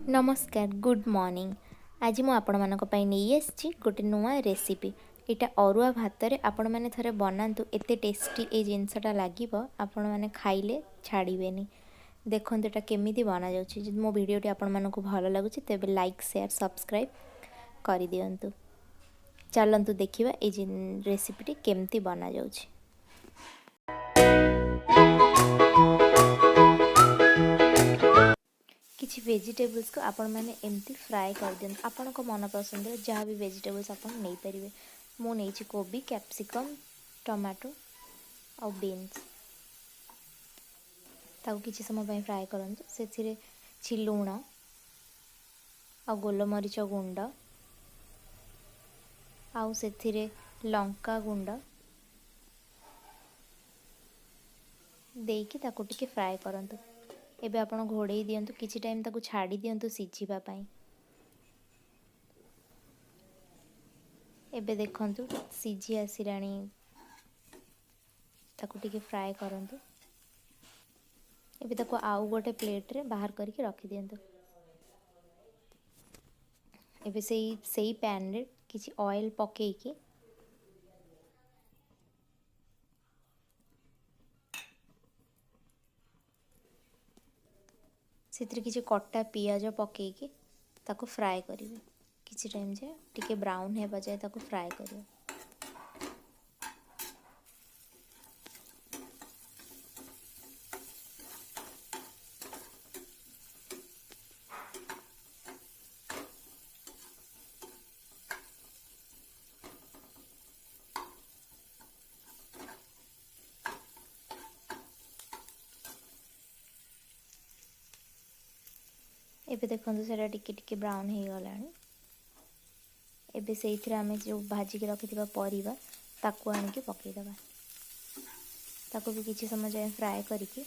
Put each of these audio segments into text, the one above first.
नमस्कार good morning. आज मु आपण मानक पई नहीं आसी गोटे नुआ रेसिपी। इटा अरुआ भात रे आपण माने थरे बनातु एते टेस्टी ए जिनसटा लागिबो आपण माने खाइले छाड़िबेनी। देखंतु एटा केमिति बना जाउछि। जदि मो वीडियोटी आपण मानकु भलो लागुछि तेबे लाइक शेयर सब्सक्राइब करि दियंतु। चलंतु देखिबा ए रेसिपीटी केमिति बना जाउछि। किछि वेजिटेबल्स को आपण मैंने एमती फ्राए कर दियंतु। आपण को मन पसंद जहाँ भी वेजिटेबल्स आपण नहीं पारिबे। मु नहीं कोबी कैप्सिकम टमाटो और बीन्स ताको किछि समय पय फ्राए करंतु। सेथिरे छि लूण और गोलमरीच गुंड आउ सेथिरे लंका गुंड देकी ताको टिके फ्राए करंतु। एबे आपण घोड़े दियंतु किछि टाइम ताको छाड़ी दियंतु सिझिबा पई। एबे देखंतु सिझी आसिराणी ताको टिके फ्राए करंतु। एबे ताको आउ गोटे प्लेट रे बाहर करके रखि दियंतु। एबे सेई पैन रे किछि ऑयल पकेई की सेतिर किछि कट्टा पियाज पकेई की ताको फ्राए करिवे। किछि टाइम जे टिके ब्राउन हेबा जाय ताको फ्राए करिवे। एबे देखंतु सेटा टिके टिके ब्राउन हे गलानी। एबे सेइथिरे आमे जो भाजी के रखिथिबा परिबा ताको आनि के पकेइ दबा। ताको भी किछि समय जाय फ्राए करिके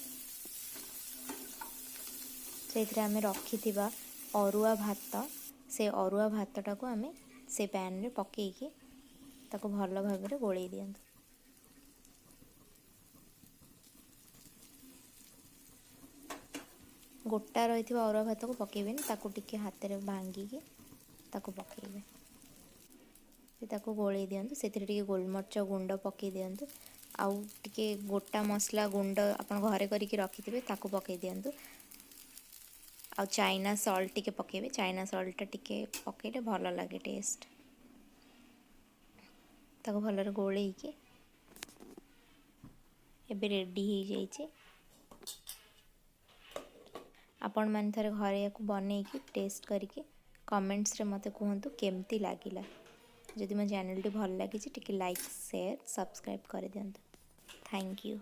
सेइथिरे आमे रखिथिबा अरुआ भात से अरुआ भातटा को आमे से पैन रे पकेइ के ताको भलो भाबरे गोळेइ दियंतु। गोटा रही अरुआ भात को पकेबेनी ताको टिके हाथ रे भांगी के ताको पकेबे। ताको गोळेइ दियंतु। सेथिरे टिके गोलमरच गुंड पकेइ दियंतु। आउ टिके गोटा मसला गुंड आपण घरे करिके रखिथिबे ताको पकेइ दियंतु। आउ चाइना सॉल्ट टिके पकेबे। चाइना सॉल्ट टिके पकेइले भलो लागे टेस्ट। ताको भलो रे गोळेइ के एबे रेडी हे जाइछे। आपण मान थरे घरे याकू बनै की टेस्ट करके कमेंट्स रे मते कहंतु केमती लागिला। जदि मो चैनल टी भल लागिछि टिके लाइक शेयर सब्सक्राइब कर दियंतु। Thank you.